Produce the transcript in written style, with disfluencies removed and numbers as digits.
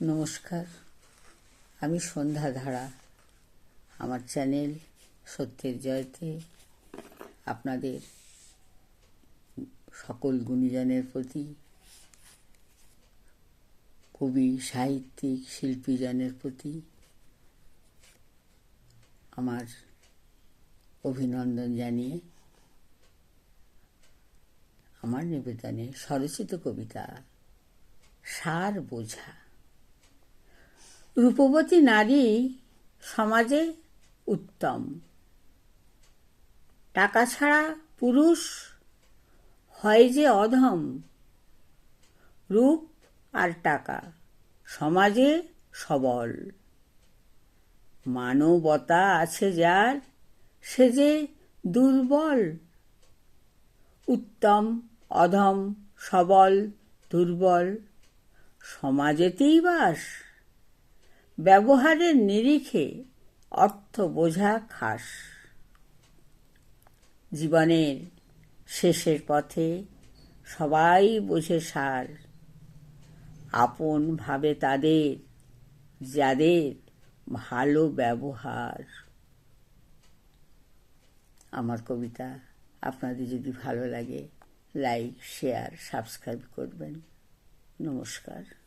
নমস্কার, আমি সন্ধ্যা ধারা। আমার চ্যানেল সত্যের জয়তে আপনাদের সকল গুণীজনের প্রতি, কবি, সাহিত্যিক, শিল্পীজনের প্রতি আমার অভিনন্দন জানিয়ে আমার নিবেদনে স্বরচিত কবিতা সার বোঝা। রূপবতী নারী সমাজে উত্তম, টাকা ছাড়া পুরুষ হয় যে অধম। রূপ আর টাকা সমাজে সবল, মানবতা আছে যার সে যে দুর্বল। উত্তম, অধম, সবল, দুর্বল সমাজেতেই বাস, ব্যবহারের নিরিখে অর্থ বোঝা খাস। জীবনের শেষের পথে সবাই বোঝে সার, আপন ভাবে তাদের যাদের ভালো ব্যবহার। আমার কবিতা আপনাদের যদি ভালো লাগে লাইক, শেয়ার, সাবস্ক্রাইব করবেন। নমস্কার।